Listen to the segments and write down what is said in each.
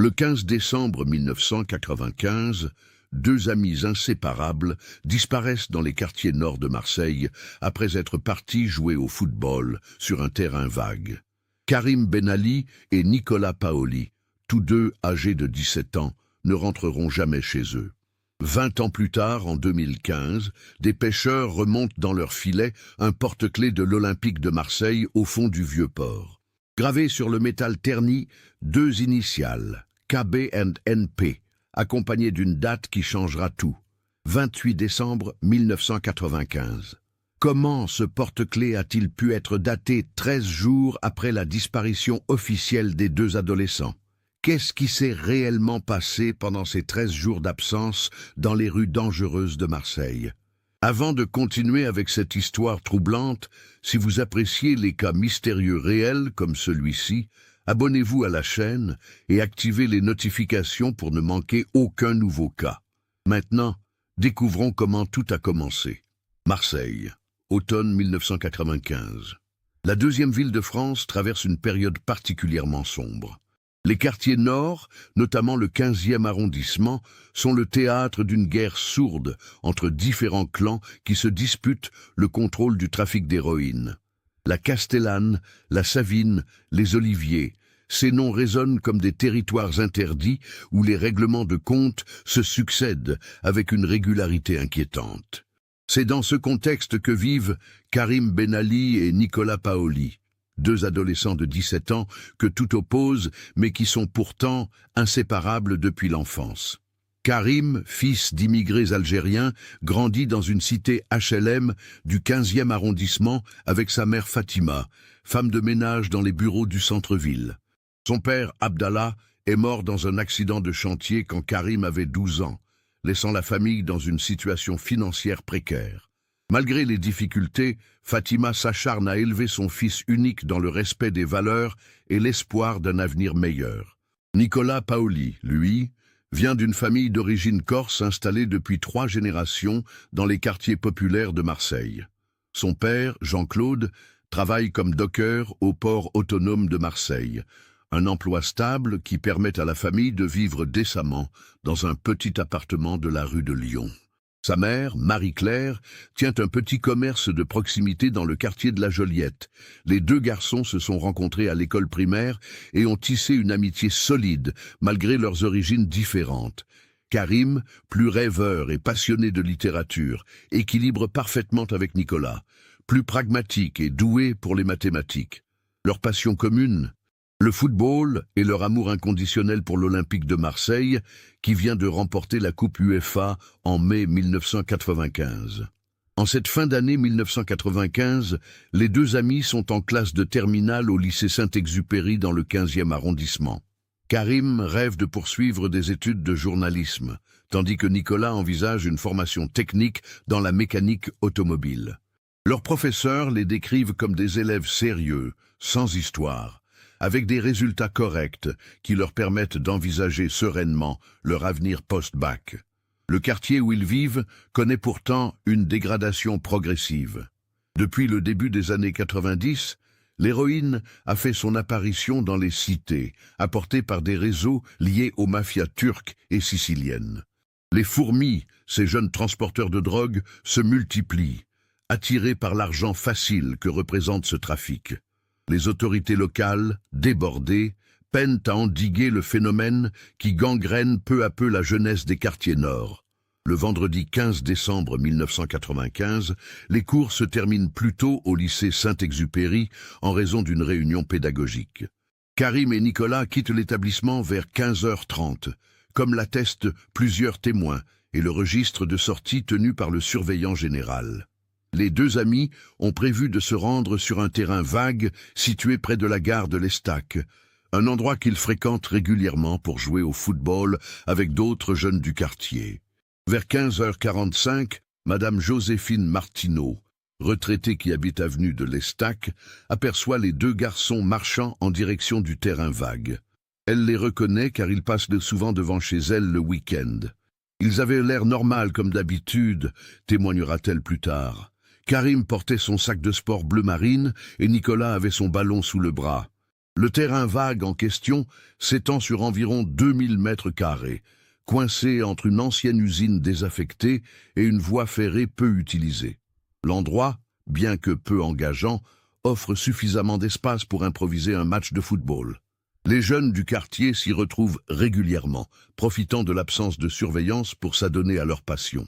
Le 15 décembre 1995, deux amis inséparables disparaissent dans les quartiers nord de Marseille après être partis jouer au football sur un terrain vague. Karim Benali et Nicolas Paoli, tous deux âgés de 17 ans, ne rentreront jamais chez eux. 20 ans plus tard, en 2015, des pêcheurs remontent dans leur filet un porte-clés de l'Olympique de Marseille au fond du Vieux-Port. Gravé sur le métal terni, deux initiales, KB&NP, accompagnées d'une date qui changera tout. 28 décembre 1995. Comment ce porte-clés a-t-il pu être daté 13 jours après la disparition officielle des deux adolescents? Qu'est-ce qui s'est réellement passé pendant ces 13 jours d'absence dans les rues dangereuses de Marseille? Avant de continuer avec cette histoire troublante, si vous appréciez les cas mystérieux réels comme celui-ci, abonnez-vous à la chaîne et activez les notifications pour ne manquer aucun nouveau cas. Maintenant, découvrons comment tout a commencé. Marseille, automne 1995. La deuxième ville de France traverse une période particulièrement sombre. Les quartiers nord, notamment le 15e arrondissement, sont le théâtre d'une guerre sourde entre différents clans qui se disputent le contrôle du trafic d'héroïne. La Castellane, la Savine, les Oliviers, ces noms résonnent comme des territoires interdits où les règlements de compte se succèdent avec une régularité inquiétante. C'est dans ce contexte que vivent Karim Benali et Nicolas Paoli, deux adolescents de 17 ans que tout oppose, mais qui sont pourtant inséparables depuis l'enfance. Karim, fils d'immigrés algériens, grandit dans une cité HLM du 15e arrondissement avec sa mère Fatima, femme de ménage dans les bureaux du centre-ville. Son père, Abdallah, est mort dans un accident de chantier quand Karim avait 12 ans, laissant la famille dans une situation financière précaire. Malgré les difficultés, Fatima s'acharne à élever son fils unique dans le respect des valeurs et l'espoir d'un avenir meilleur. Nicolas Paoli, lui, vient d'une famille d'origine corse installée depuis 3 générations dans les quartiers populaires de Marseille. Son père, Jean-Claude, travaille comme docker au port autonome de Marseille, un emploi stable qui permet à la famille de vivre décemment dans un petit appartement de la rue de Lyon. Sa mère, Marie-Claire, tient un petit commerce de proximité dans le quartier de la Joliette. Les deux garçons se sont rencontrés à l'école primaire et ont tissé une amitié solide, malgré leurs origines différentes. Karim, plus rêveur et passionné de littérature, équilibre parfaitement avec Nicolas, plus pragmatique et doué pour les mathématiques. Leur passion commune, le football et leur amour inconditionnel pour l'Olympique de Marseille, qui vient de remporter la Coupe UEFA en mai 1995. En cette fin d'année 1995, les deux amis sont en classe de terminale au lycée Saint-Exupéry dans le 15e arrondissement. Karim rêve de poursuivre des études de journalisme, tandis que Nicolas envisage une formation technique dans la mécanique automobile. Leurs professeurs les décrivent comme des élèves sérieux, sans histoire, avec des résultats corrects qui leur permettent d'envisager sereinement leur avenir post-bac. Le quartier où ils vivent connaît pourtant une dégradation progressive. Depuis le début des années 90, l'héroïne a fait son apparition dans les cités, apportée par des réseaux liés aux mafias turques et siciliennes. Les fourmis, ces jeunes transporteurs de drogue, se multiplient, attirés par l'argent facile que représente ce trafic. Les autorités locales, débordées, peinent à endiguer le phénomène qui gangrène peu à peu la jeunesse des quartiers nord. Le vendredi 15 décembre 1995, les cours se terminent plus tôt au lycée Saint-Exupéry en raison d'une réunion pédagogique. Karim et Nicolas quittent l'établissement vers 15h30, comme l'attestent plusieurs témoins et le registre de sortie tenu par le surveillant général. Les deux amis ont prévu de se rendre sur un terrain vague situé près de la gare de l'Estaque, un endroit qu'ils fréquentent régulièrement pour jouer au football avec d'autres jeunes du quartier. Vers 15h45, Madame Joséphine Martineau, retraitée qui habite avenue de l'Estaque, aperçoit les deux garçons marchant en direction du terrain vague. Elle les reconnaît car ils passent souvent devant chez elle le week-end. Ils avaient l'air normal comme d'habitude, témoignera-t-elle plus tard. Karim portait son sac de sport bleu marine et Nicolas avait son ballon sous le bras. Le terrain vague en question s'étend sur environ 2000 mètres carrés, coincé entre une ancienne usine désaffectée et une voie ferrée peu utilisée. L'endroit, bien que peu engageant, offre suffisamment d'espace pour improviser un match de football. Les jeunes du quartier s'y retrouvent régulièrement, profitant de l'absence de surveillance pour s'adonner à leur passion.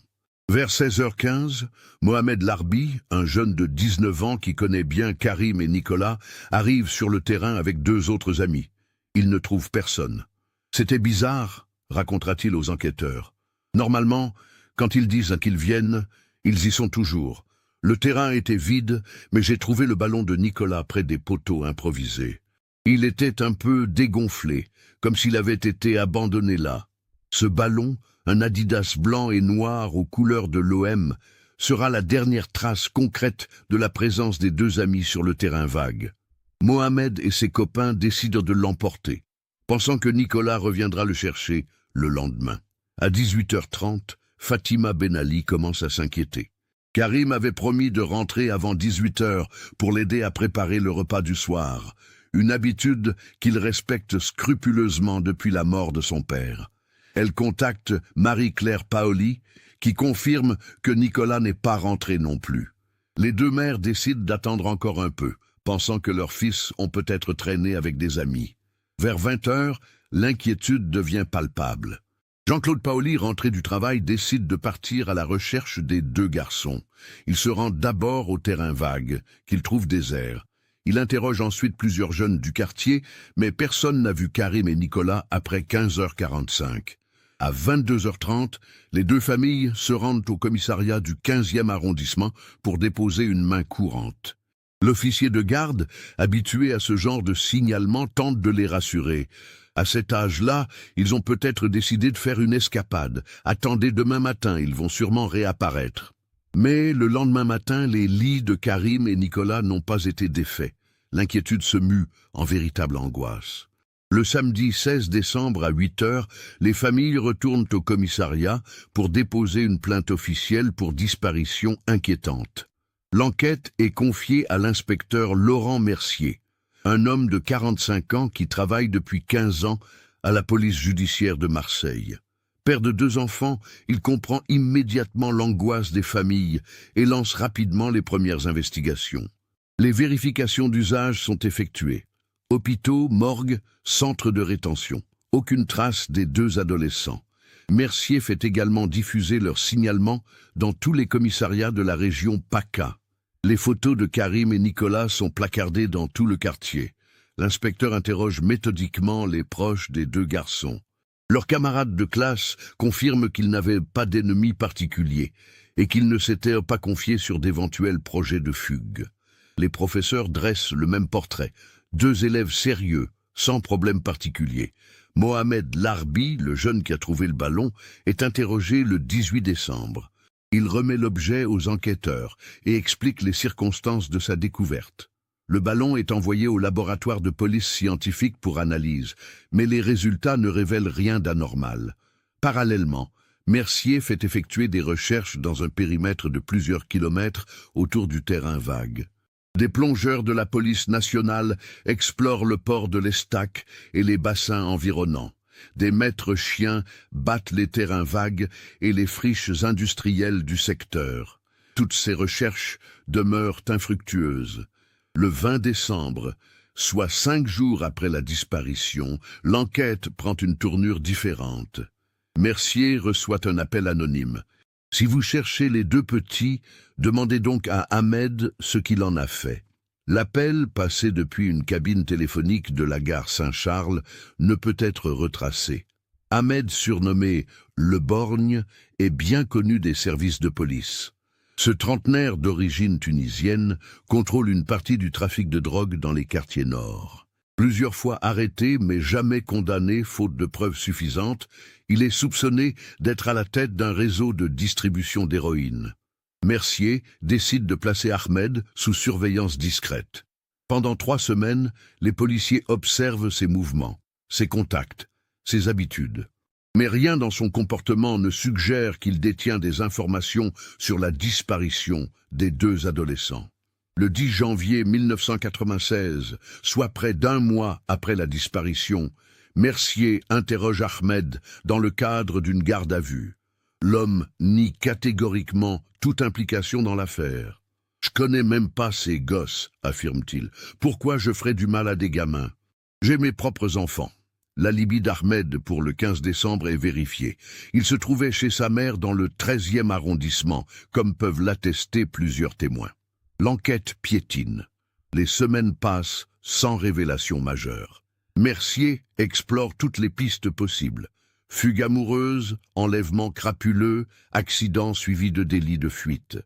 Vers 16h15, Mohamed Larbi, un jeune de 19 ans qui connaît bien Karim et Nicolas, arrive sur le terrain avec deux autres amis. Il ne trouve personne. « C'était bizarre », racontera-t-il aux enquêteurs. « Normalement, quand ils disent qu'ils viennent, ils y sont toujours. Le terrain était vide, mais j'ai trouvé le ballon de Nicolas près des poteaux improvisés. Il était un peu dégonflé, comme s'il avait été abandonné là. Ce ballon, un Adidas blanc et noir aux couleurs de l'OM, sera la dernière trace concrète de la présence des deux amis sur le terrain vague. Mohamed et ses copains décident de l'emporter, pensant que Nicolas reviendra le chercher le lendemain. À 18h30, Fatima Ben Ali commence à s'inquiéter. Karim avait promis de rentrer avant 18h pour l'aider à préparer le repas du soir, une habitude qu'il respecte scrupuleusement depuis la mort de son père. Elle contacte Marie-Claire Paoli, qui confirme que Nicolas n'est pas rentré non plus. Les deux mères décident d'attendre encore un peu, pensant que leurs fils ont peut-être traîné avec des amis. Vers 20h, l'inquiétude devient palpable. Jean-Claude Paoli, rentré du travail, décide de partir à la recherche des deux garçons. Il se rend d'abord au terrain vague, qu'il trouve désert. Il interroge ensuite plusieurs jeunes du quartier, mais personne n'a vu Karim et Nicolas après 15h45. À 22h30, les deux familles se rendent au commissariat du 15e arrondissement pour déposer une main courante. L'officier de garde, habitué à ce genre de signalement, tente de les rassurer. À cet âge-là, ils ont peut-être décidé de faire une escapade. Attendez demain matin, ils vont sûrement réapparaître. Mais le lendemain matin, les lits de Karim et Nicolas n'ont pas été défaits. L'inquiétude se mue en véritable angoisse. Le samedi 16 décembre à 8h, les familles retournent au commissariat pour déposer une plainte officielle pour disparition inquiétante. L'enquête est confiée à l'inspecteur Laurent Mercier, un homme de 45 ans qui travaille depuis 15 ans à la police judiciaire de Marseille. Père de deux enfants, il comprend immédiatement l'angoisse des familles et lance rapidement les premières investigations. Les vérifications d'usage sont effectuées. Hôpitaux, morgues, centres de rétention. Aucune trace des deux adolescents. Mercier fait également diffuser leur signalement dans tous les commissariats de la région PACA. Les photos de Karim et Nicolas sont placardées dans tout le quartier. L'inspecteur interroge méthodiquement les proches des deux garçons. Leurs camarades de classe confirment qu'ils n'avaient pas d'ennemis particuliers et qu'ils ne s'étaient pas confiés sur d'éventuels projets de fugue. Les professeurs dressent le même portrait. Deux élèves sérieux, sans problème particulier. Mohamed Larbi, le jeune qui a trouvé le ballon, est interrogé le 18 décembre. Il remet l'objet aux enquêteurs et explique les circonstances de sa découverte. Le ballon est envoyé au laboratoire de police scientifique pour analyse, mais les résultats ne révèlent rien d'anormal. Parallèlement, Mercier fait effectuer des recherches dans un périmètre de plusieurs kilomètres autour du terrain vague. Des plongeurs de la police nationale explorent le port de l'Estac et les bassins environnants. Des maîtres chiens battent les terrains vagues et les friches industrielles du secteur. Toutes ces recherches demeurent infructueuses. Le 20 décembre, soit 5 jours après la disparition, l'enquête prend une tournure différente. Mercier reçoit un appel anonyme. « Si vous cherchez les deux petits, demandez donc à Ahmed ce qu'il en a fait. » L'appel, passé depuis une cabine téléphonique de la gare Saint-Charles, ne peut être retracé. Ahmed, surnommé Le Borgne, est bien connu des services de police. Ce trentenaire d'origine tunisienne contrôle une partie du trafic de drogue dans les quartiers nord. Plusieurs fois arrêté mais jamais condamné faute de preuves suffisantes, il est soupçonné d'être à la tête d'un réseau de distribution d'héroïne. Mercier décide de placer Ahmed sous surveillance discrète. Pendant 3 semaines, les policiers observent ses mouvements, ses contacts, ses habitudes. Mais rien dans son comportement ne suggère qu'il détient des informations sur la disparition des deux adolescents. Le 10 janvier 1996, soit près d'un mois après la disparition, Mercier interroge Ahmed dans le cadre d'une garde à vue. L'homme nie catégoriquement toute implication dans l'affaire. « Je connais même pas ces gosses », affirme-t-il. « Pourquoi je ferais du mal à des gamins? J'ai mes propres enfants. » L'alibi d'Ahmed pour le 15 décembre est vérifié. Il se trouvait chez sa mère dans le 13e arrondissement, comme peuvent l'attester plusieurs témoins. L'enquête piétine. Les semaines passent sans révélation majeure. Mercier explore toutes les pistes possibles. Fugue amoureuse, enlèvement crapuleux, accident suivi de délit de fuite.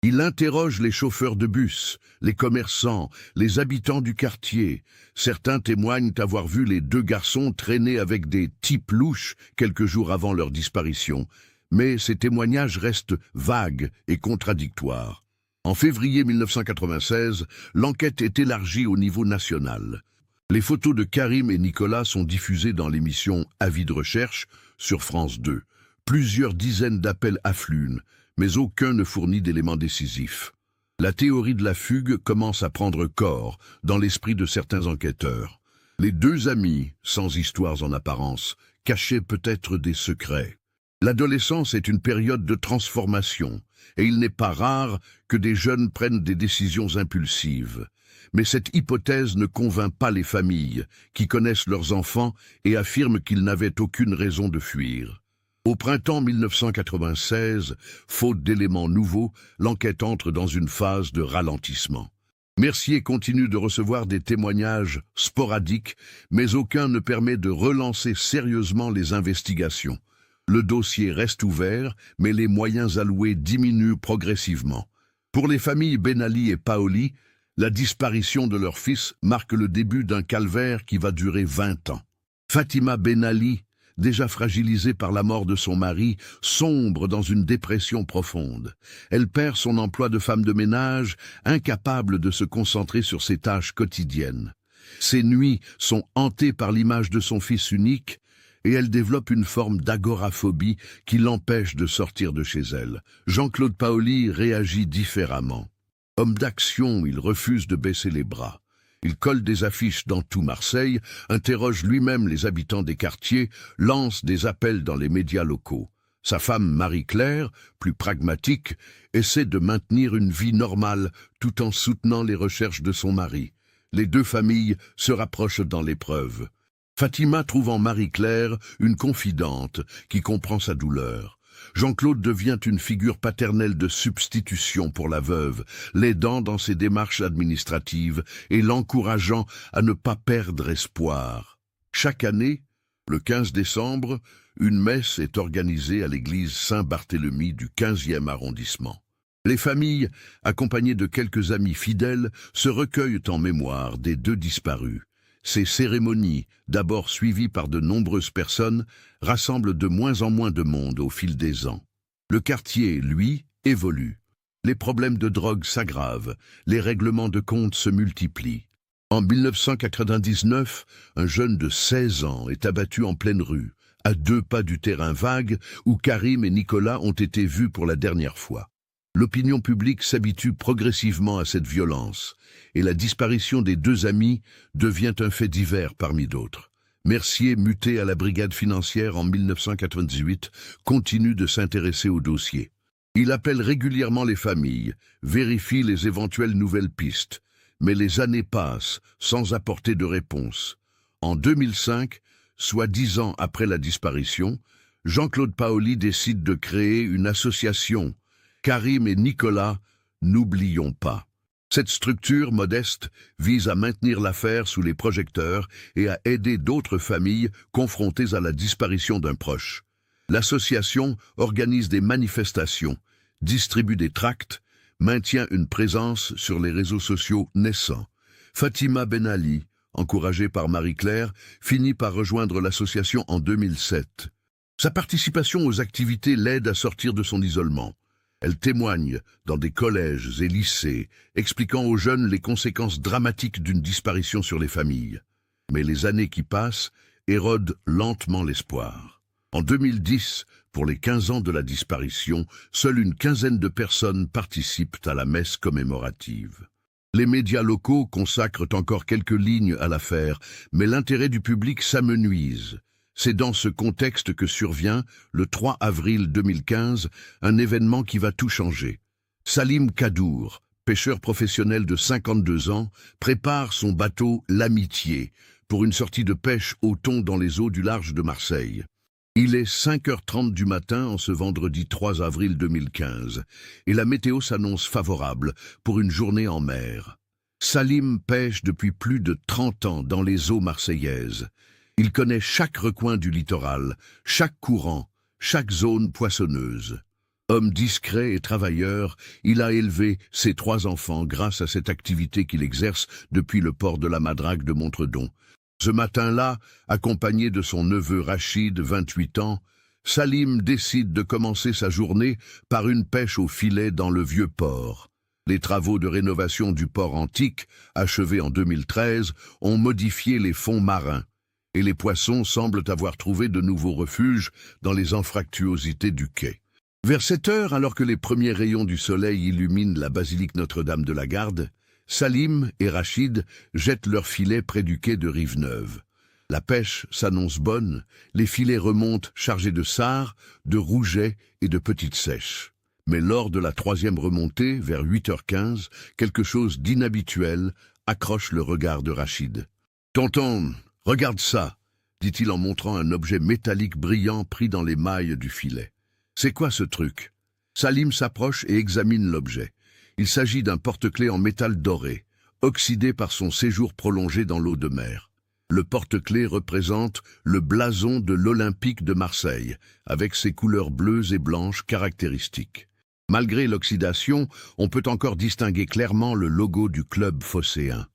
Il interroge les chauffeurs de bus, les commerçants, les habitants du quartier. Certains témoignent avoir vu les deux garçons traîner avec des types louches quelques jours avant leur disparition. Mais ces témoignages restent vagues et contradictoires. En février 1996, l'enquête est élargie au niveau national. Les photos de Karim et Nicolas sont diffusées dans l'émission Avis de recherche sur France 2. Plusieurs dizaines d'appels affluent, mais aucun ne fournit d'éléments décisifs. La théorie de la fugue commence à prendre corps dans l'esprit de certains enquêteurs. Les deux amis, sans histoires en apparence, cachaient peut-être des secrets. L'adolescence est une période de transformation, et il n'est pas rare que des jeunes prennent des décisions impulsives. Mais cette hypothèse ne convainc pas les familles, qui connaissent leurs enfants et affirment qu'ils n'avaient aucune raison de fuir. Au printemps 1996, faute d'éléments nouveaux, l'enquête entre dans une phase de ralentissement. Mercier continue de recevoir des témoignages sporadiques, mais aucun ne permet de relancer sérieusement les investigations. Le dossier reste ouvert, mais les moyens alloués diminuent progressivement. Pour les familles Ben Ali et Paoli, la disparition de leur fils marque le début d'un calvaire qui va durer 20 ans. Fatima Ben Ali, déjà fragilisée par la mort de son mari, sombre dans une dépression profonde. Elle perd son emploi de femme de ménage, incapable de se concentrer sur ses tâches quotidiennes. Ses nuits sont hantées par l'image de son fils unique, et elle développe une forme d'agoraphobie qui l'empêche de sortir de chez elle. Jean-Claude Paoli réagit différemment. Homme d'action, il refuse de baisser les bras. Il colle des affiches dans tout Marseille, interroge lui-même les habitants des quartiers, lance des appels dans les médias locaux. Sa femme Marie-Claire, plus pragmatique, essaie de maintenir une vie normale tout en soutenant les recherches de son mari. Les deux familles se rapprochent dans l'épreuve. Fatima trouve en Marie-Claire une confidente qui comprend sa douleur. Jean-Claude devient une figure paternelle de substitution pour la veuve, l'aidant dans ses démarches administratives et l'encourageant à ne pas perdre espoir. Chaque année, le 15 décembre, une messe est organisée à l'église Saint-Barthélemy du 15e arrondissement. Les familles, accompagnées de quelques amis fidèles, se recueillent en mémoire des deux disparus. Ces cérémonies, d'abord suivies par de nombreuses personnes, rassemblent de moins en moins de monde au fil des ans. Le quartier, lui, évolue. Les problèmes de drogue s'aggravent, les règlements de compte se multiplient. En 1999, un jeune de 16 ans est abattu en pleine rue, à 2 pas du terrain vague où Karim et Nicolas ont été vus pour la dernière fois. L'opinion publique s'habitue progressivement à cette violence, et la disparition des deux amis devient un fait divers parmi d'autres. Mercier, muté à la brigade financière en 1998, continue de s'intéresser au dossier. Il appelle régulièrement les familles, vérifie les éventuelles nouvelles pistes, mais les années passent sans apporter de réponse. En 2005, soit 10 ans après la disparition, Jean-Claude Paoli décide de créer une association, Karim et Nicolas, n'oublions pas. Cette structure modeste vise à maintenir l'affaire sous les projecteurs et à aider d'autres familles confrontées à la disparition d'un proche. L'association organise des manifestations, distribue des tracts, maintient une présence sur les réseaux sociaux naissants. Fatima Ben Ali, encouragée par Marie-Claire, finit par rejoindre l'association en 2007. Sa participation aux activités l'aide à sortir de son isolement. Elle témoigne dans des collèges et lycées, expliquant aux jeunes les conséquences dramatiques d'une disparition sur les familles. Mais les années qui passent érodent lentement l'espoir. En 2010, pour les 15 ans de la disparition, seule une quinzaine de personnes participent à la messe commémorative. Les médias locaux consacrent encore quelques lignes à l'affaire, mais l'intérêt du public s'amenuise. C'est dans ce contexte que survient, le 3 avril 2015, un événement qui va tout changer. Salim Kadour, pêcheur professionnel de 52 ans, prépare son bateau l'Amitié pour une sortie de pêche au thon dans les eaux du large de Marseille. Il est 5h30 du matin en ce vendredi 3 avril 2015 et la météo s'annonce favorable pour une journée en mer. Salim pêche depuis plus de 30 ans dans les eaux marseillaises. Il connaît chaque recoin du littoral, chaque courant, chaque zone poissonneuse. Homme discret et travailleur, il a élevé ses 3 enfants grâce à cette activité qu'il exerce depuis le port de la Madrague de Montredon. Ce matin-là, accompagné de son neveu Rachid, 28 ans, Salim décide de commencer sa journée par une pêche au filet dans le vieux port. Les travaux de rénovation du port antique, achevés en 2013, ont modifié les fonds marins, et les poissons semblent avoir trouvé de nouveaux refuges dans les anfractuosités du quai. Vers 7 heures, alors que les premiers rayons du soleil illuminent la basilique Notre-Dame de la Garde, Salim et Rachid jettent leurs filets près du quai de Rive-Neuve. La pêche s'annonce bonne, les filets remontent chargés de sarres, de rougets et de petites sèches. Mais lors de la 3e remontée, vers 8h15, quelque chose d'inhabituel accroche le regard de Rachid. « Tonton, regarde ça !» dit-il en montrant un objet métallique brillant pris dans les mailles du filet. « C'est quoi ce truc ?» Salim s'approche et examine l'objet. Il s'agit d'un porte-clés en métal doré, oxydé par son séjour prolongé dans l'eau de mer. Le porte-clés représente le blason de l'Olympique de Marseille, avec ses couleurs bleues et blanches caractéristiques. Malgré l'oxydation, on peut encore distinguer clairement le logo du club phocéen.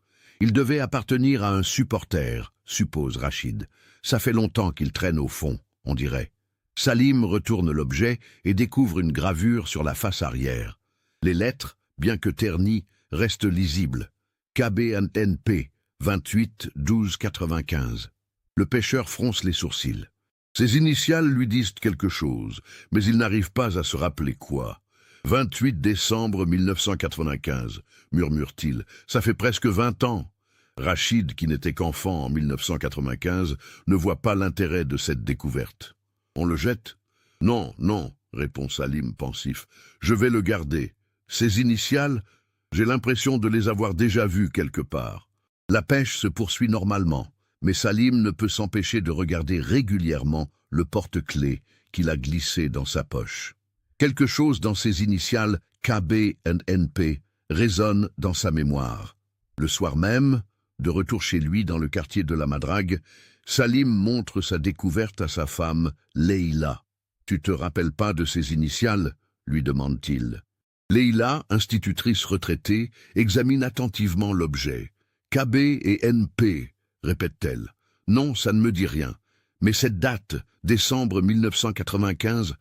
Il devait appartenir à un supporter, suppose Rachid. Ça fait longtemps qu'il traîne au fond, on dirait. Salim retourne l'objet et découvre une gravure sur la face arrière. Les lettres, bien que ternies, restent lisibles. KBNP, 28 12 95. Le pêcheur fronce les sourcils. Ses initiales lui disent quelque chose, mais il n'arrive pas à se rappeler quoi. 28 décembre 1995, murmure-t-il. Ça fait presque 20 ans. Rachid, qui n'était qu'enfant en 1995, ne voit pas l'intérêt de cette découverte. On le jette ? Non, non, répond Salim pensif. Je vais le garder. Ces initiales, j'ai l'impression de les avoir déjà vues quelque part. La pêche se poursuit normalement, mais Salim ne peut s'empêcher de regarder régulièrement le porte-clés qu'il a glissé dans sa poche. Quelque chose dans ces initiales KB&NP résonne dans sa mémoire. Le soir même, de retour chez lui dans le quartier de la Madrague, Salim montre sa découverte à sa femme, Leïla. « Tu te rappelles pas de ces initiales ?» lui demande-t-il. Leïla, institutrice retraitée, examine attentivement l'objet. « KB et NP », répète-t-elle. « Non, ça ne me dit rien. Mais cette date, décembre 1995...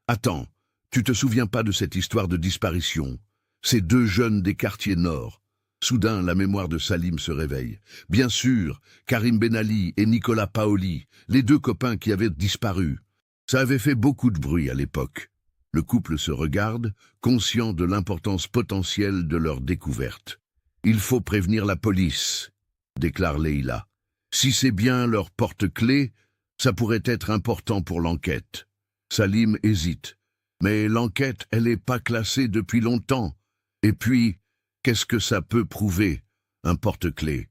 Attends, tu te souviens pas de cette histoire de disparition? Ces 2 jeunes des quartiers nord. » Soudain, la mémoire de Salim se réveille. Bien sûr, Karim Benali et Nicolas Paoli, les 2 copains qui avaient disparu. Ça avait fait beaucoup de bruit à l'époque. Le couple se regarde, conscient de l'importance potentielle de leur découverte. « Il faut prévenir la police », déclare Leïla. « Si c'est bien leur porte-clés, ça pourrait être important pour l'enquête. » Salim hésite. « Mais l'enquête, elle n'est pas classée depuis longtemps. Et puis, qu'est-ce que ça peut prouver, un porte-clés ?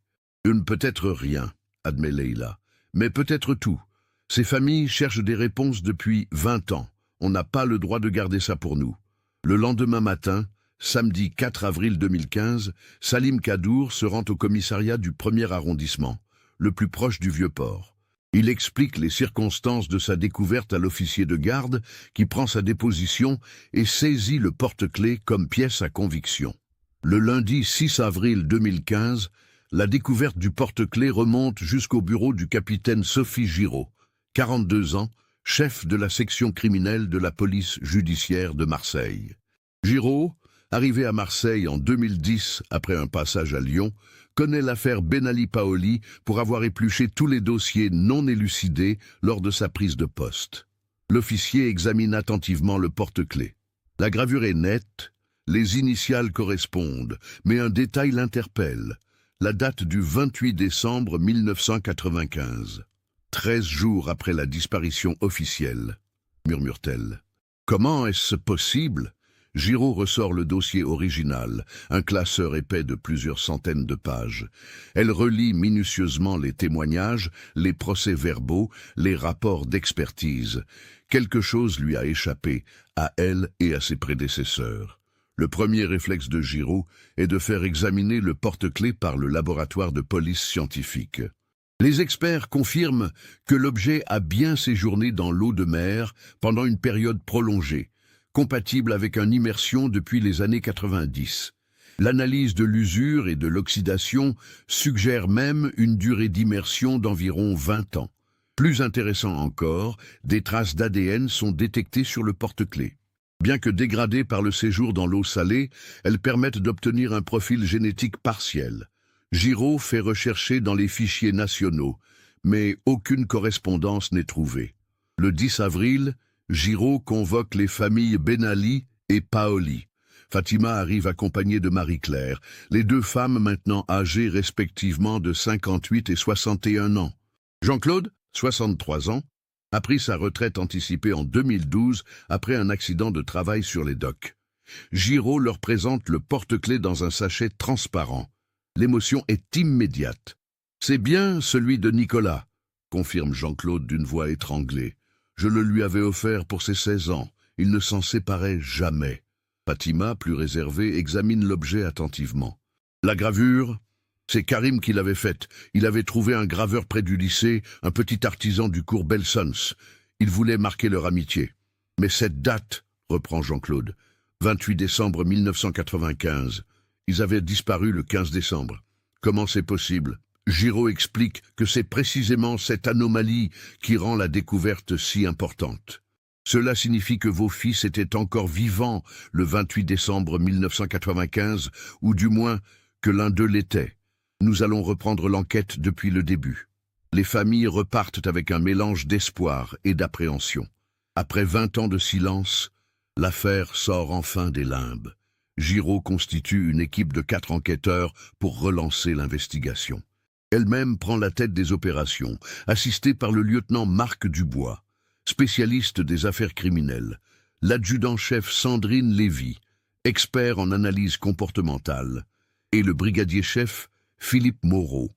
Peut-être rien, admet Leïla, mais peut-être tout. Ces familles cherchent des réponses depuis 20 ans. On n'a pas le droit de garder ça pour nous. » Le lendemain matin, samedi 4 avril 2015, Salim Kadour se rend au commissariat du 1er arrondissement, le plus proche du Vieux-Port. Il explique les circonstances de sa découverte à l'officier de garde qui prend sa déposition et saisit le porte-clés comme pièce à conviction. Le lundi 6 avril 2015, la découverte du porte-clés remonte jusqu'au bureau du capitaine Sophie Giraud, 42 ans, chef de la section criminelle de la police judiciaire de Marseille. Giraud, arrivé à Marseille en 2010 après un passage à Lyon, connaît l'affaire Benali Paoli pour avoir épluché tous les dossiers non élucidés lors de sa prise de poste. L'officier examine attentivement le porte-clés. La gravure est nette, Les initiales correspondent, mais un détail l'interpelle. La date du 28 décembre 1995. 13 jours après la disparition officielle, murmure-t-elle. Comment est-ce possible? Giraud ressort le dossier original, un classeur épais de plusieurs centaines de pages. Elle relit minutieusement les témoignages, les procès-verbaux, les rapports d'expertise. Quelque chose lui a échappé, à elle et à ses prédécesseurs. Le premier réflexe de Giraud est de faire examiner le porte-clés par le laboratoire de police scientifique. Les experts confirment que l'objet a bien séjourné dans l'eau de mer pendant une période prolongée, compatible avec une immersion depuis les années 90. L'analyse de l'usure et de l'oxydation suggère même une durée d'immersion d'environ 20 ans. Plus intéressant encore, des traces d'ADN sont détectées sur le porte-clés. Bien que dégradées par le séjour dans l'eau salée, elles permettent d'obtenir un profil génétique partiel. Giraud fait rechercher dans les fichiers nationaux, mais aucune correspondance n'est trouvée. Le 10 avril, Giraud convoque les familles Benali et Paoli. Fatima arrive accompagnée de Marie-Claire, les deux femmes maintenant âgées respectivement de 58 et 61 ans. Jean-Claude, 63 ans, a pris sa retraite anticipée en 2012 après un accident de travail sur les docks. Giraud leur présente le porte-clés dans un sachet transparent. L'émotion est immédiate. « C'est bien celui de Nicolas », confirme Jean-Claude d'une voix étranglée. « Je le lui avais offert pour ses 16 ans. Il ne s'en séparait jamais. » Fatima, plus réservée, examine l'objet attentivement. La gravure, c'est Karim qui l'avait faite. Il avait trouvé un graveur près du lycée, un petit artisan du cours Belsons. Il voulait marquer leur amitié. « Mais cette date, » reprend Jean-Claude, « 28 décembre 1995. Ils avaient disparu le 15 décembre. Comment c'est possible ? Giraud explique que c'est précisément cette anomalie qui rend la découverte si importante. Cela signifie que vos fils étaient encore vivants le 28 décembre 1995, ou du moins que l'un d'eux l'était. Nous allons reprendre l'enquête depuis le début. Les familles repartent avec un mélange d'espoir et d'appréhension. Après 20 ans de silence, l'affaire sort enfin des limbes. Giraud constitue une équipe de 4 enquêteurs pour relancer l'investigation. Elle-même prend la tête des opérations, assistée par le lieutenant Marc Dubois, spécialiste des affaires criminelles, l'adjudant-chef Sandrine Lévy, expert en analyse comportementale, et le brigadier-chef Philippe Moreau,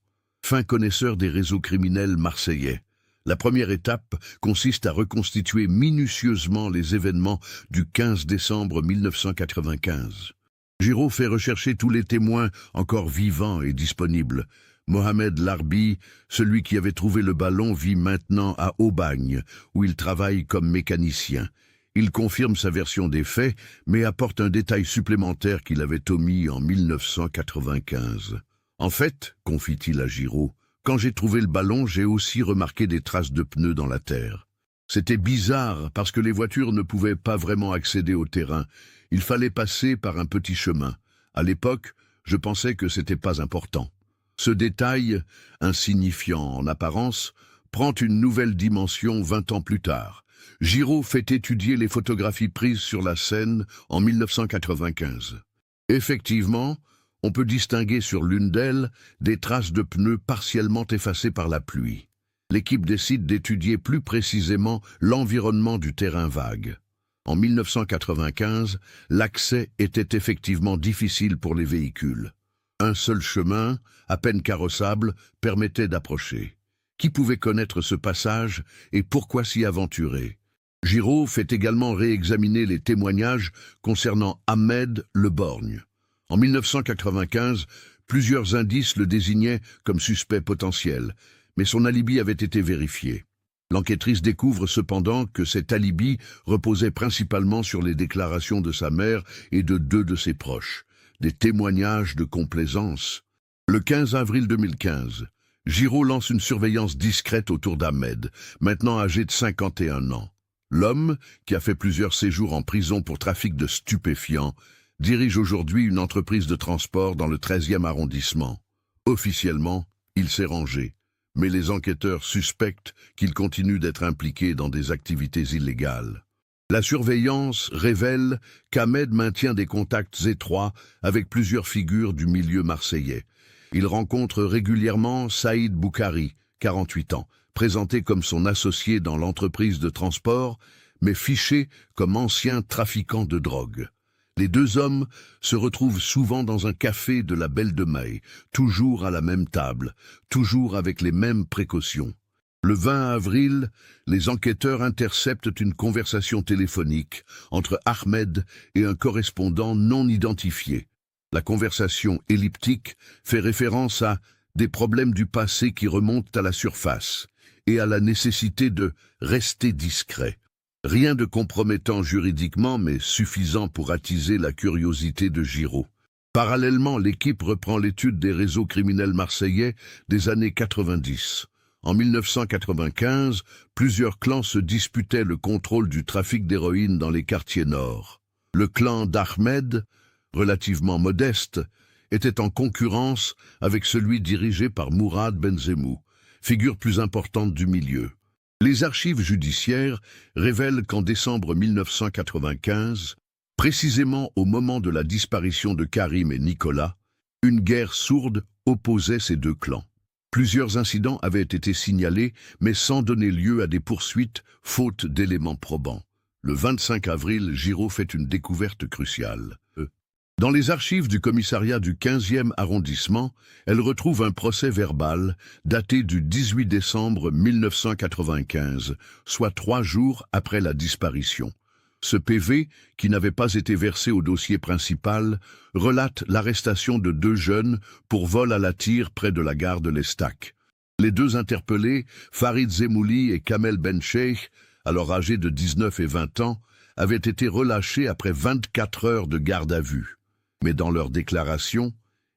fin connaisseur des réseaux criminels marseillais. La première étape consiste à reconstituer minutieusement les événements du 15 décembre 1995. Giraud fait rechercher tous les témoins encore vivants et disponibles. Mohamed Larbi, celui qui avait trouvé le ballon, vit maintenant à Aubagne, où il travaille comme mécanicien. Il confirme sa version des faits, mais apporte un détail supplémentaire qu'il avait omis en 1995. En fait, confie-t-il à Giraud, quand j'ai trouvé le ballon, j'ai aussi remarqué des traces de pneus dans la terre. C'était bizarre parce que les voitures ne pouvaient pas vraiment accéder au terrain. Il fallait passer par un petit chemin. À l'époque, je pensais que c'était pas important. Ce détail, insignifiant en apparence, prend une nouvelle dimension 20 ans plus tard. Giraud fait étudier les photographies prises sur la Seine en 1995. Effectivement, on peut distinguer sur l'une d'elles des traces de pneus partiellement effacées par la pluie. L'équipe décide d'étudier plus précisément l'environnement du terrain vague. En 1995, l'accès était effectivement difficile pour les véhicules. Un seul chemin, à peine carrossable, permettait d'approcher. Qui pouvait connaître ce passage et pourquoi s'y aventurer? Giraud fait également réexaminer les témoignages concernant Ahmed Le Borgne. En 1995, plusieurs indices le désignaient comme suspect potentiel, mais son alibi avait été vérifié. L'enquêtrice découvre cependant que cet alibi reposait principalement sur les déclarations de sa mère et de 2 de ses proches, des témoignages de complaisance. Le 15 avril 2015, Giraud lance une surveillance discrète autour d'Ahmed, maintenant âgé de 51 ans. L'homme, qui a fait plusieurs séjours en prison pour trafic de stupéfiants, dirige aujourd'hui une entreprise de transport dans le 13e arrondissement. Officiellement, il s'est rangé, mais les enquêteurs suspectent qu'il continue d'être impliqué dans des activités illégales. La surveillance révèle qu'Ahmed maintient des contacts étroits avec plusieurs figures du milieu marseillais. Il rencontre régulièrement Saïd Boukhari, 48 ans, présenté comme son associé dans l'entreprise de transport, mais fiché comme ancien trafiquant de drogue. Les deux hommes se retrouvent souvent dans un café de la Belle de Mai, toujours à la même table, toujours avec les mêmes précautions. Le 20 avril, les enquêteurs interceptent une conversation téléphonique entre Ahmed et un correspondant non identifié. La conversation elliptique fait référence à des problèmes du passé qui remontent à la surface et à la nécessité de rester discret. Rien de compromettant juridiquement, mais suffisant pour attiser la curiosité de Giraud. Parallèlement, l'équipe reprend l'étude des réseaux criminels marseillais des années 90. En 1995, plusieurs clans se disputaient le contrôle du trafic d'héroïne dans les quartiers nord. Le clan d'Ahmed, relativement modeste, était en concurrence avec celui dirigé par Mourad Benzemou, figure plus importante du milieu. Les archives judiciaires révèlent qu'en décembre 1995, précisément au moment de la disparition de Karim et Nicolas, une guerre sourde opposait ces deux clans. Plusieurs incidents avaient été signalés, mais sans donner lieu à des poursuites, faute d'éléments probants. Le 25 avril, Giraud fait une découverte cruciale. Dans les archives du commissariat du 15e arrondissement, elle retrouve un procès verbal daté du 18 décembre 1995, soit 3 jours après la disparition. Ce PV, qui n'avait pas été versé au dossier principal, relate l'arrestation de 2 jeunes pour vol à la tire près de la gare de l'Estac. Les 2 interpellés, Farid Zemouli et Kamel Bencheikh, alors âgés de 19 et 20 ans, avaient été relâchés après 24 heures de garde à vue. Mais dans leur déclaration,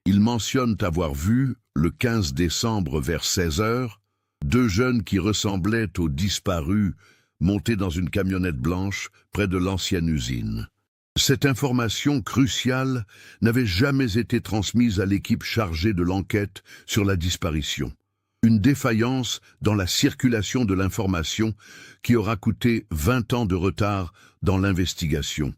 ils mentionnent avoir vu, le 15 décembre vers 16 heures, 2 jeunes qui ressemblaient aux disparus montés dans une camionnette blanche près de l'ancienne usine. Cette information cruciale n'avait jamais été transmise à l'équipe chargée de l'enquête sur la disparition. Une défaillance dans la circulation de l'information qui aura coûté 20 ans de retard dans l'investigation.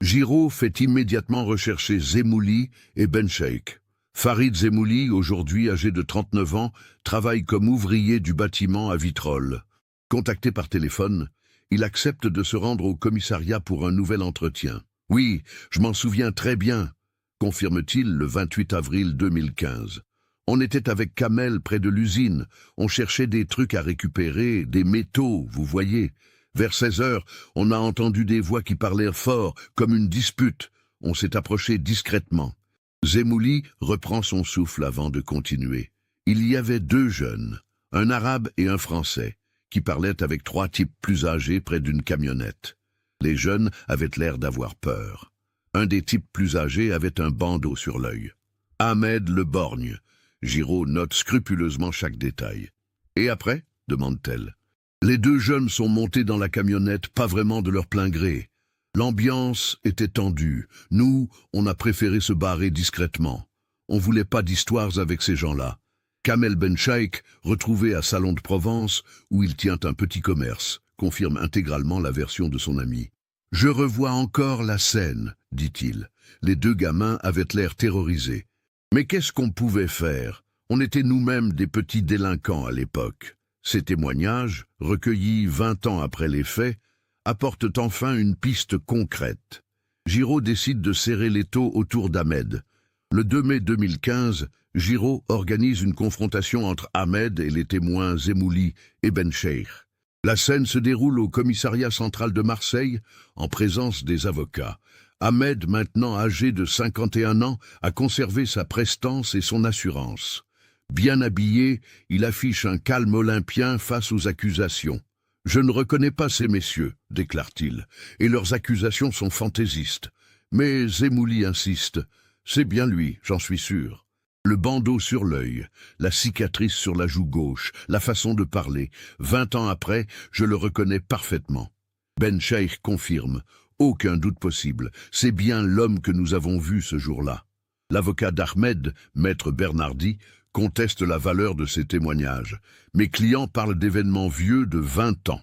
Giraud fait immédiatement rechercher Zemouli et Bencheikh. Farid Zemouli, aujourd'hui âgé de 39 ans, travaille comme ouvrier du bâtiment à Vitrolles. Contacté par téléphone, il accepte de se rendre au commissariat pour un nouvel entretien. « Oui, je m'en souviens très bien », confirme-t-il le 28 avril 2015. « On était avec Kamel près de l'usine. On cherchait des trucs à récupérer, des métaux, vous voyez. Vers 16 heures, on a entendu des voix qui parlaient fort, comme une dispute. On s'est approché discrètement. » Zemouli reprend son souffle avant de continuer. Il y avait 2 jeunes, un arabe et un français, qui parlaient avec 3 types plus âgés près d'une camionnette. Les jeunes avaient l'air d'avoir peur. Un des types plus âgés avait un bandeau sur l'œil. Ahmed le borgne. Giraud note scrupuleusement chaque détail. « Et après » demande-t-elle. Les 2 jeunes sont montés dans la camionnette, pas vraiment de leur plein gré. L'ambiance était tendue. Nous, on a préféré se barrer discrètement. On voulait pas d'histoires avec ces gens-là. Kamel Bencheikh, retrouvé à Salon de Provence, où il tient un petit commerce, confirme intégralement la version de son ami. « Je revois encore la scène, dit-il. Les 2 gamins avaient l'air terrorisés. Mais qu'est-ce qu'on pouvait faire? On était nous-mêmes des petits délinquants à l'époque. » Ces témoignages, recueillis 20 ans après les faits, apportent enfin une piste concrète. Giraud décide de serrer l'étau autour d'Ahmed. Le 2 mai 2015, Giraud organise une confrontation entre Ahmed et les témoins Zemouli et Bencheikh. La scène se déroule au commissariat central de Marseille, en présence des avocats. Ahmed, maintenant âgé de 51 ans, a conservé sa prestance et son assurance. Bien habillé, il affiche un calme olympien face aux accusations. « Je ne reconnais pas ces messieurs », déclare-t-il, « et leurs accusations sont fantaisistes. » Mais Zemouli insiste. « C'est bien lui, j'en suis sûr. » Le bandeau sur l'œil, la cicatrice sur la joue gauche, la façon de parler. 20 ans après, je le reconnais parfaitement. Bencheikh confirme. Aucun doute possible. C'est bien l'homme que nous avons vu ce jour-là. L'avocat d'Ahmed, maître Bernardi, conteste la valeur de ces témoignages. Mes clients parlent d'événements vieux de 20 ans.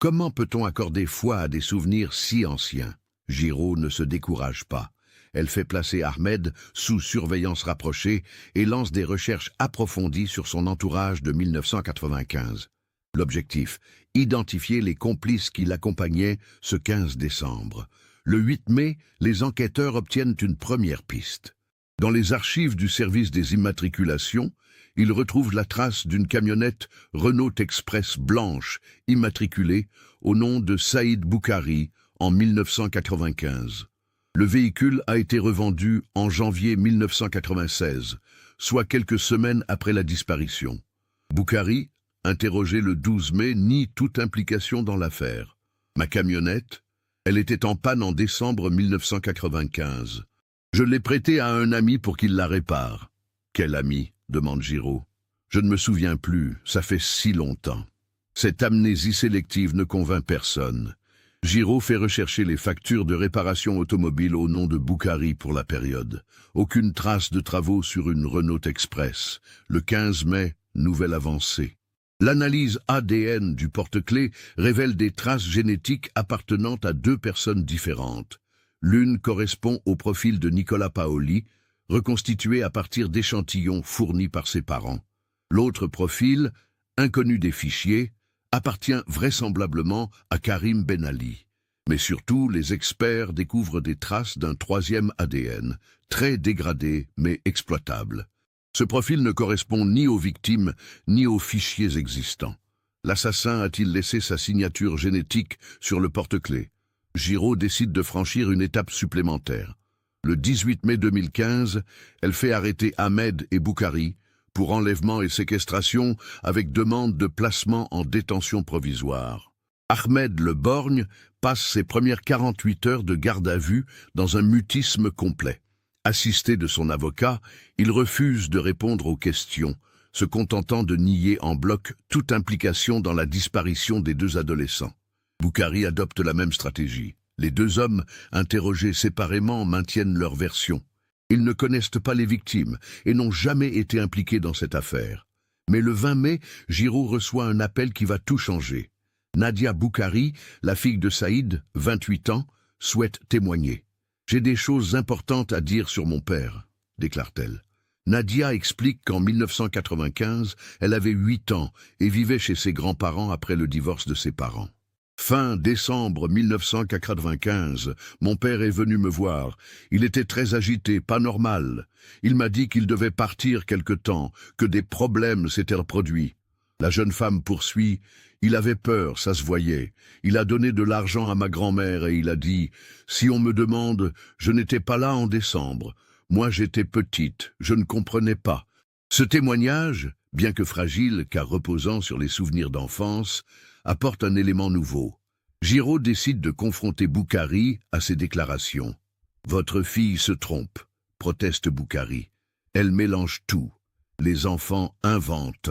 Comment peut-on accorder foi à des souvenirs si anciens? Giraud ne se décourage pas. Elle fait placer Ahmed sous surveillance rapprochée et lance des recherches approfondies sur son entourage de 1995. L'objectif, identifier les complices qui l'accompagnaient ce 15 décembre. Le 8 mai, les enquêteurs obtiennent une première piste. Dans les archives du service des immatriculations, ils retrouvent la trace d'une camionnette Renault Express blanche, immatriculée au nom de Saïd Boukhari en 1995. Le véhicule a été revendu en janvier 1996, soit quelques semaines après la disparition. Boukhari, interrogé le 12 mai, nie toute implication dans l'affaire. Ma camionnette, elle était en panne en décembre 1995. Je l'ai prêtée à un ami pour qu'il la répare. Quel ami? Demande Giraud. Je ne me souviens plus, ça fait si longtemps. Cette amnésie sélective ne convainc personne. Giraud fait rechercher les factures de réparation automobile au nom de Boukhari pour la période. Aucune trace de travaux sur une Renault Express. Le 15 mai, nouvelle avancée. L'analyse ADN du porte-clés révèle des traces génétiques appartenant à deux personnes différentes. L'une correspond au profil de Nicolas Paoli, reconstitué à partir d'échantillons fournis par ses parents. L'autre profil, inconnu des fichiers, appartient vraisemblablement à Karim Ben Ali. Mais surtout, les experts découvrent des traces d'un troisième ADN, très dégradé mais exploitable. Ce profil ne correspond ni aux victimes ni aux fichiers existants. L'assassin a-t-il laissé sa signature génétique sur le porte-clés? Giraud décide de franchir une étape supplémentaire. Le 18 mai 2015, elle fait arrêter Ahmed et Boukhari pour enlèvement et séquestration avec demande de placement en détention provisoire. Ahmed Le Borgne passe ses premières 48 heures de garde à vue dans un mutisme complet. Assisté de son avocat, il refuse de répondre aux questions, se contentant de nier en bloc toute implication dans la disparition des deux adolescents. Boukhari adopte la même stratégie. Les deux hommes, interrogés séparément, maintiennent leur version. Ils ne connaissent pas les victimes et n'ont jamais été impliqués dans cette affaire. Mais le 20 mai, Giraud reçoit un appel qui va tout changer. Nadia Boukhari, la fille de Saïd, 28 ans, souhaite témoigner. « J'ai des choses importantes à dire sur mon père », déclare-t-elle. Nadia explique qu'en 1995, elle avait 8 ans et vivait chez ses grands-parents après le divorce de ses parents. Fin décembre 1995, mon père est venu me voir. Il était très agité, pas normal. Il m'a dit qu'il devait partir quelque temps, que des problèmes s'étaient reproduits. La jeune femme poursuit. Il avait peur, ça se voyait. Il a donné de l'argent à ma grand-mère et il a dit « Si on me demande, je n'étais pas là en décembre. Moi j'étais petite, je ne comprenais pas. » Ce témoignage, bien que fragile car reposant sur les souvenirs d'enfance, apporte un élément nouveau. Giraud décide de confronter Boukhari à ses déclarations. « Votre fille se trompe », proteste Boukhari. Elle mélange tout. Les enfants inventent.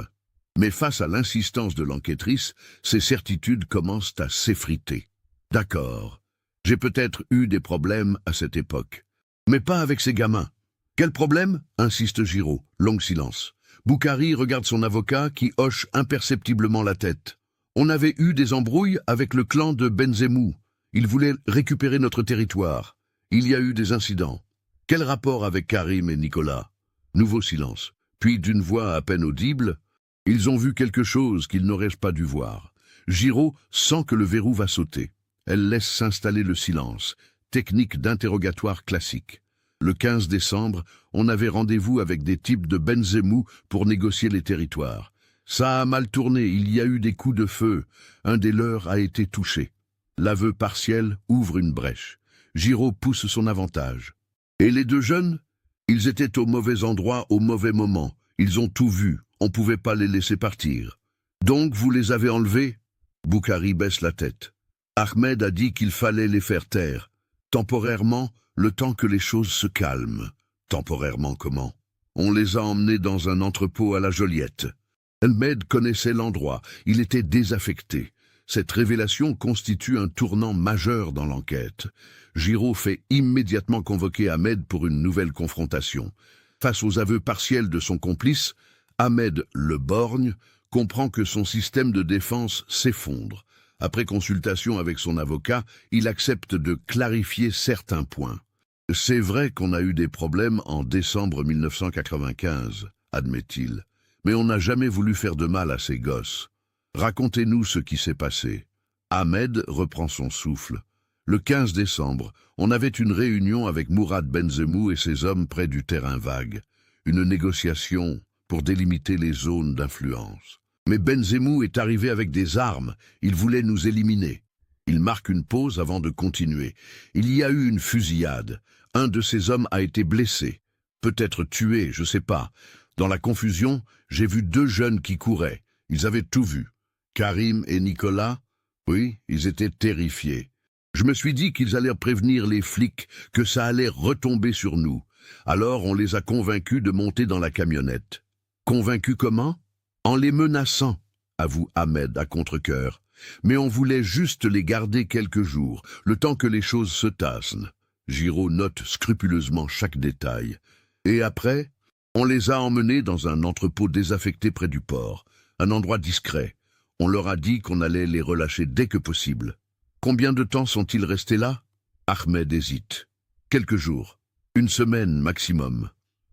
Mais face à l'insistance de l'enquêtrice, ses certitudes commencent à s'effriter. « D'accord, j'ai peut-être eu des problèmes à cette époque. Mais pas avec ces gamins. »« Quel problème ?» insiste Giraud. Long silence. Boukhari regarde son avocat qui hoche imperceptiblement la tête. « On avait eu des embrouilles avec le clan de Benzemou. Ils voulaient récupérer notre territoire. Il y a eu des incidents. Quel rapport avec Karim et Nicolas ?» Nouveau silence. Puis d'une voix à peine audible, « Ils ont vu quelque chose qu'ils n'auraient pas dû voir. » Giraud sent que le verrou va sauter. Elle laisse s'installer le silence, technique d'interrogatoire classique. Le 15 décembre, on avait rendez-vous avec des types de Benzemou pour négocier les territoires. Ça a mal tourné, il y a eu des coups de feu. Un des leurs a été touché. L'aveu partiel ouvre une brèche. Giraud pousse son avantage. Et les deux jeunes? Ils étaient au mauvais endroit au mauvais moment. Ils ont tout vu. On ne pouvait pas les laisser partir. Donc vous les avez enlevés? Boukhari baisse la tête. Ahmed a dit qu'il fallait les faire taire. Temporairement, le temps que les choses se calment. Temporairement comment? On les a emmenés dans un entrepôt à la Joliette. Ahmed connaissait l'endroit. Il était désaffecté. Cette révélation constitue un tournant majeur dans l'enquête. Giraud fait immédiatement convoquer Ahmed pour une nouvelle confrontation. Face aux aveux partiels de son complice, Ahmed Le Borgne comprend que son système de défense s'effondre. Après consultation avec son avocat, il accepte de clarifier certains points. C'est vrai qu'on a eu des problèmes en décembre 1995, admet-il, mais on n'a jamais voulu faire de mal à ces gosses. Racontez-nous ce qui s'est passé. Ahmed reprend son souffle. Le 15 décembre, on avait une réunion avec Mourad Benzemou et ses hommes près du terrain vague. Une négociation pour délimiter les zones d'influence. Mais Benzemou est arrivé avec des armes, il voulait nous éliminer. Il marque une pause avant de continuer. Il y a eu une fusillade. Un de ses hommes a été blessé. Peut-être tué, je sais pas. Dans la confusion, j'ai vu deux jeunes qui couraient. Ils avaient tout vu. Karim et Nicolas, oui, ils étaient terrifiés. Je me suis dit qu'ils allaient prévenir les flics, que ça allait retomber sur nous. Alors on les a convaincus de monter dans la camionnette. Convaincus comment? En les menaçant, avoue Ahmed à contre-cœur. Mais on voulait juste les garder quelques jours, le temps que les choses se tassent. Giraud note scrupuleusement chaque détail. Et après, on les a emmenés dans un entrepôt désaffecté près du port, un endroit discret. On leur a dit qu'on allait les relâcher dès que possible. Combien de temps sont-ils restés là? Ahmed hésite. Quelques jours, une semaine maximum.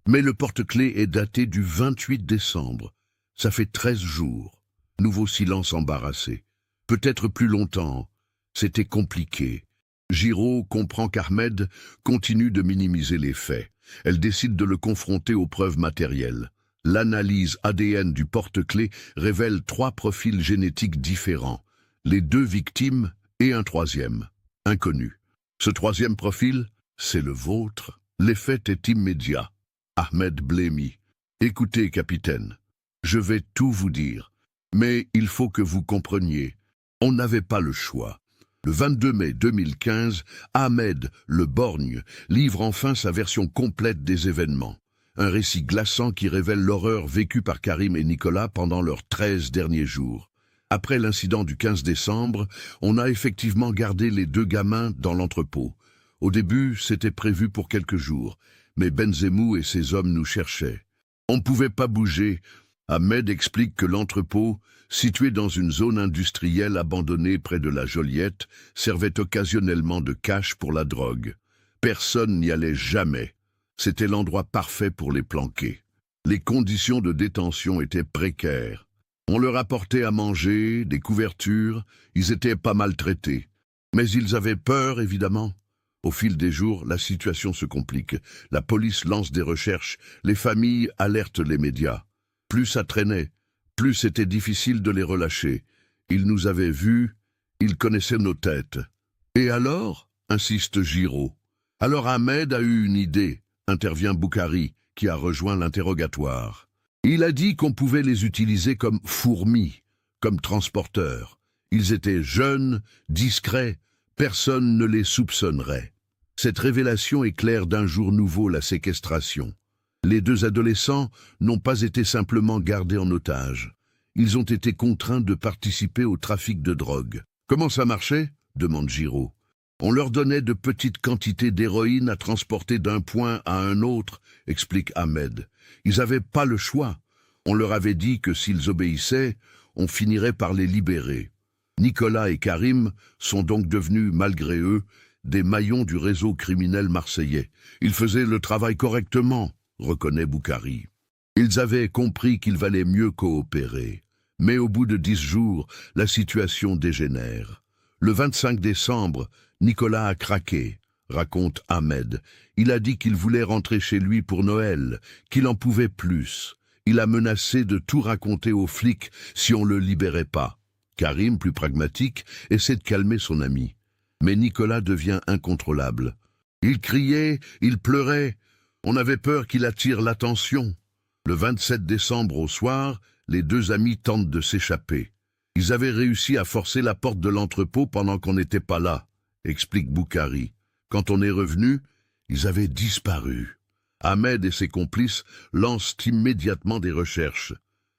Mais le porte-clés est daté du 28 décembre. Ça fait 13 jours. Nouveau silence embarrassé. Peut-être plus longtemps. C'était compliqué. Giraud comprend qu'Ahmed continue de minimiser les faits. Elle décide de le confronter aux preuves matérielles. L'analyse ADN du porte-clés révèle 3 profils génétiques différents. Les 2 victimes et un troisième, inconnu. Ce troisième profil, c'est le vôtre. L'effet est immédiat. Ahmed blêmit. Écoutez, capitaine, je vais tout vous dire. Mais il faut que vous compreniez. On n'avait pas le choix. Le 22 mai 2015, Ahmed, le borgne, livre enfin sa version complète des événements. Un récit glaçant qui révèle l'horreur vécue par Karim et Nicolas pendant leurs 13 derniers jours. Après l'incident du 15 décembre, on a effectivement gardé les 2 gamins dans l'entrepôt. Au début, c'était prévu pour quelques jours, mais Benzemou et ses hommes nous cherchaient. On ne pouvait pas bouger. Ahmed explique que l'entrepôt, situé dans une zone industrielle abandonnée près de la Joliette, servait occasionnellement de cache pour la drogue. Personne n'y allait jamais. C'était l'endroit parfait pour les planquer. Les conditions de détention étaient précaires. On leur apportait à manger, des couvertures, ils étaient pas maltraités. Mais ils avaient peur, évidemment. Au fil des jours, la situation se complique. La police lance des recherches, les familles alertent les médias. Plus ça traînait, plus c'était difficile de les relâcher. Ils nous avaient vus, ils connaissaient nos têtes. Et alors, insiste Giraud. Alors Ahmed a eu une idée, intervient Boukhari, qui a rejoint l'interrogatoire. Il a dit qu'on pouvait les utiliser comme fourmis, comme transporteurs. Ils étaient jeunes, discrets, personne ne les soupçonnerait. Cette révélation éclaire d'un jour nouveau la séquestration. Les 2 adolescents n'ont pas été simplement gardés en otage. Ils ont été contraints de participer au trafic de drogue. Comment ça marchait? Demande Giraud. On leur donnait de petites quantités d'héroïne à transporter d'un point à un autre, explique Ahmed. Ils n'avaient pas le choix. On leur avait dit que s'ils obéissaient, on finirait par les libérer. Nicolas et Karim sont donc devenus, malgré eux, des maillons du réseau criminel marseillais. Ils faisaient le travail correctement, reconnaît Boukhari. Ils avaient compris qu'il valait mieux coopérer. Mais au bout de 10 jours, la situation dégénère. Le 25 décembre, Nicolas a craqué, raconte Ahmed. Il a dit qu'il voulait rentrer chez lui pour Noël, qu'il en pouvait plus. Il a menacé de tout raconter aux flics si on le libérait pas. Karim, plus pragmatique, essaie de calmer son ami. Mais Nicolas devient incontrôlable. Il criait, il pleurait. On avait peur qu'il attire l'attention. Le 27 décembre au soir, les 2 amis tentent de s'échapper. Ils avaient réussi à forcer la porte de l'entrepôt pendant qu'on n'était pas là, explique Boukhari. Quand on est revenu, ils avaient disparu. Ahmed et ses complices lancent immédiatement des recherches.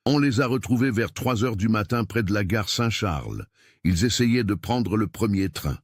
On les a retrouvés vers 3 heures du matin près de la gare Saint-Charles. Ils essayaient de prendre le premier train.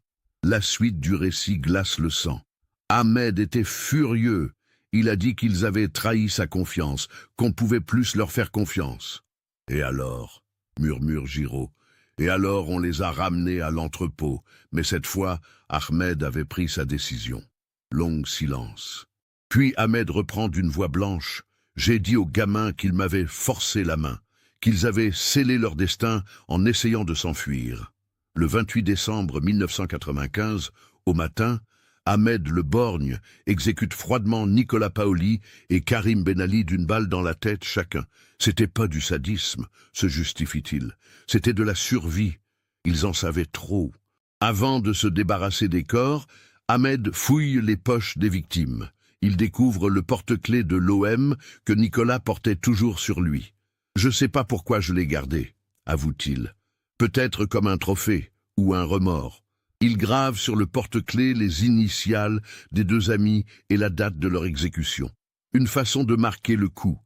La suite du récit glace le sang. Ahmed était furieux. Il a dit qu'ils avaient trahi sa confiance, qu'on pouvait plus leur faire confiance. Et alors, murmure Giraud, Et alors on les a ramenés à l'entrepôt, mais cette fois, Ahmed avait pris sa décision. Long silence. Puis Ahmed reprend d'une voix blanche. J'ai dit aux gamins qu'ils m'avaient forcé la main, qu'ils avaient scellé leur destin en essayant de s'enfuir. Le 28 décembre 1995, au matin, Ahmed Le Borgne exécute froidement Nicolas Paoli et Karim Ben Ali d'une balle dans la tête chacun. C'était pas du sadisme, se justifie-t-il. C'était de la survie. Ils en savaient trop. Avant de se débarrasser des corps, Ahmed fouille les poches des victimes. Il découvre le porte-clés de l'OM que Nicolas portait toujours sur lui. « Je sais pas pourquoi je l'ai gardé », avoue-t-il. Peut-être comme un trophée ou un remords. Il grave sur le porte-clés les initiales des deux amis et la date de leur exécution. Une façon de marquer le coup,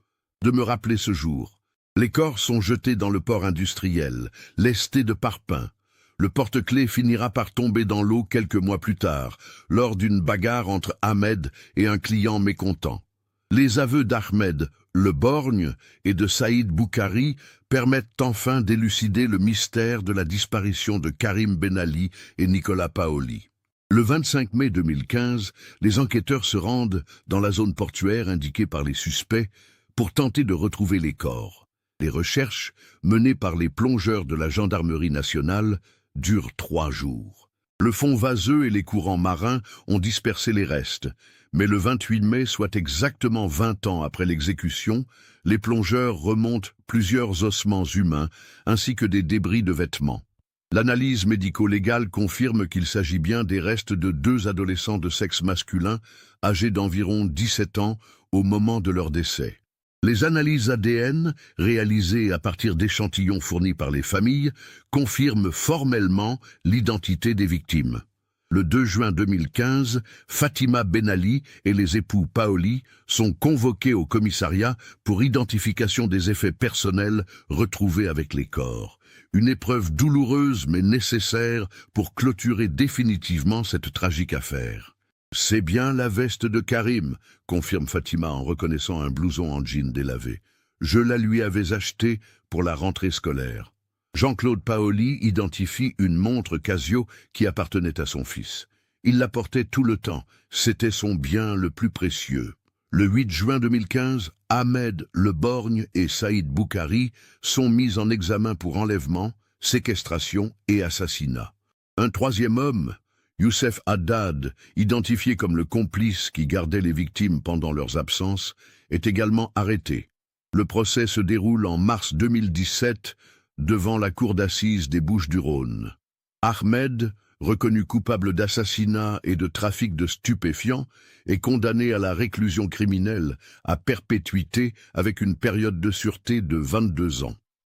de me rappeler ce jour. Les corps sont jetés dans le port industriel, lestés de parpaings. Le porte-clés finira par tomber dans l'eau quelques mois plus tard, lors d'une bagarre entre Ahmed et un client mécontent. Les aveux d'Ahmed Le Borgne et de Saïd Boukari permettent enfin d'élucider le mystère de la disparition de Karim Ben Ali et Nicolas Paoli. Le 25 mai 2015, les enquêteurs se rendent dans la zone portuaire indiquée par les suspects pour tenter de retrouver les corps. Les recherches, menées par les plongeurs de la gendarmerie nationale, durent 3 jours. Le fond vaseux et les courants marins ont dispersé les restes, mais le 28 mai, soit exactement 20 ans après l'exécution, les plongeurs remontent plusieurs ossements humains ainsi que des débris de vêtements. L'analyse médico-légale confirme qu'il s'agit bien des restes de 2 adolescents de sexe masculin âgés d'environ 17 ans au moment de leur décès. Les analyses ADN, réalisées à partir d'échantillons fournis par les familles, confirment formellement l'identité des victimes. Le 2 juin 2015, Fatima Ben Ali et les époux Paoli sont convoqués au commissariat pour identification des effets personnels retrouvés avec les corps. Une épreuve douloureuse mais nécessaire pour clôturer définitivement cette tragique affaire. « C'est bien la veste de Karim », confirme Fatima en reconnaissant un blouson en jean délavé. « Je la lui avais achetée pour la rentrée scolaire. » Jean-Claude Paoli identifie une montre Casio qui appartenait à son fils. Il la portait tout le temps, c'était son bien le plus précieux. Le 8 juin 2015, Ahmed Le Borgne et Saïd Boukari sont mis en examen pour enlèvement, séquestration et assassinat. Un troisième homme, Youssef Haddad, identifié comme le complice qui gardait les victimes pendant leurs absences, est également arrêté. Le procès se déroule en mars 2017 devant la cour d'assises des Bouches-du-Rhône. Ahmed, reconnu coupable d'assassinat et de trafic de stupéfiants, est condamné à la réclusion criminelle à perpétuité avec une période de sûreté de 22 ans.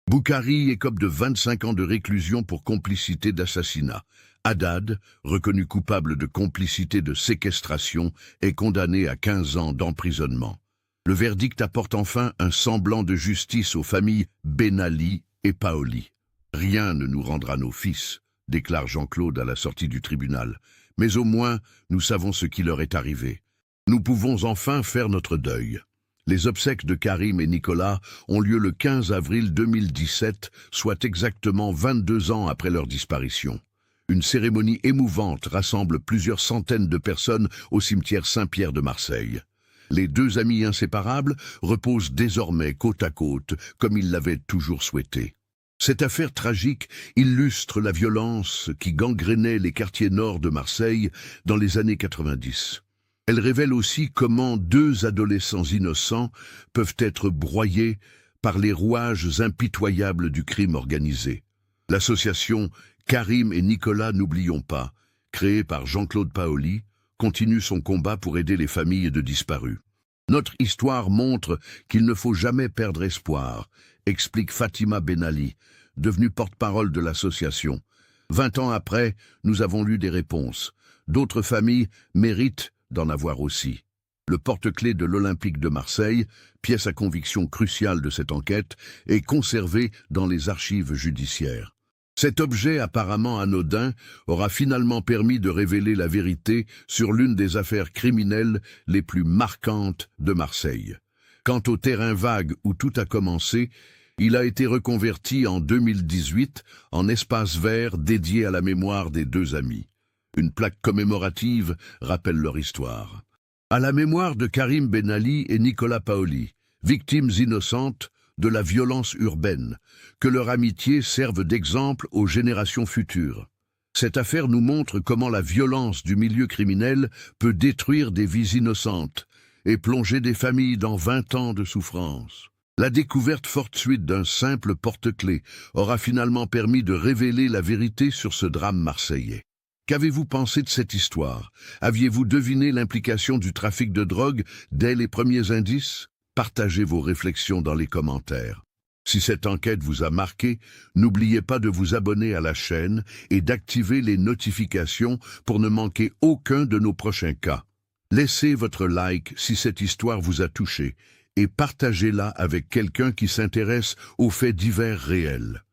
Boukari écope de 25 ans de réclusion pour complicité d'assassinat. Haddad, reconnu coupable de complicité de séquestration, est condamné à 15 ans d'emprisonnement. Le verdict apporte enfin un semblant de justice aux familles Ben Ali et Paoli. « Rien ne nous rendra nos fils », déclare Jean-Claude à la sortie du tribunal. « Mais au moins, nous savons ce qui leur est arrivé. Nous pouvons enfin faire notre deuil. » Les obsèques de Karim et Nicolas ont lieu le 15 avril 2017, soit exactement 22 ans après leur disparition. Une cérémonie émouvante rassemble plusieurs centaines de personnes au cimetière Saint-Pierre de Marseille. Les 2 amis inséparables reposent désormais côte à côte, comme ils l'avaient toujours souhaité. Cette affaire tragique illustre la violence qui gangrénait les quartiers nord de Marseille dans les années 90. Elle révèle aussi comment 2 adolescents innocents peuvent être broyés par les rouages impitoyables du crime organisé. L'association Karim et Nicolas N'oublions pas, créée par Jean-Claude Paoli, continue son combat pour aider les familles de disparus. Notre histoire montre qu'il ne faut jamais perdre espoir, explique Fatima Ben Ali, devenue porte-parole de l'association. 20 ans après, nous avons lu des réponses. D'autres familles méritent d'en avoir aussi. Le porte-clés de l'Olympique de Marseille, pièce à conviction cruciale de cette enquête, est conservé dans les archives judiciaires. Cet objet apparemment anodin aura finalement permis de révéler la vérité sur l'une des affaires criminelles les plus marquantes de Marseille. Quant au terrain vague où tout a commencé, Il a été reconverti en 2018 en espace vert dédié à la mémoire des deux amis. Une plaque commémorative rappelle leur histoire. À la mémoire de Karim Ben Ali et Nicolas Paoli, victimes innocentes de la violence urbaine, que leur amitié serve d'exemple aux générations futures. Cette affaire nous montre comment la violence du milieu criminel peut détruire des vies innocentes et plonger des familles dans 20 ans de souffrance. La découverte fortuite d'un simple porte-clés aura finalement permis de révéler la vérité sur ce drame marseillais. Qu'avez-vous pensé de cette histoire? Aviez-vous deviné l'implication du trafic de drogue dès les premiers indices? Partagez vos réflexions dans les commentaires. Si cette enquête vous a marqué, n'oubliez pas de vous abonner à la chaîne et d'activer les notifications pour ne manquer aucun de nos prochains cas. Laissez votre like si cette histoire vous a touché et partagez-la avec quelqu'un qui s'intéresse aux faits divers réels.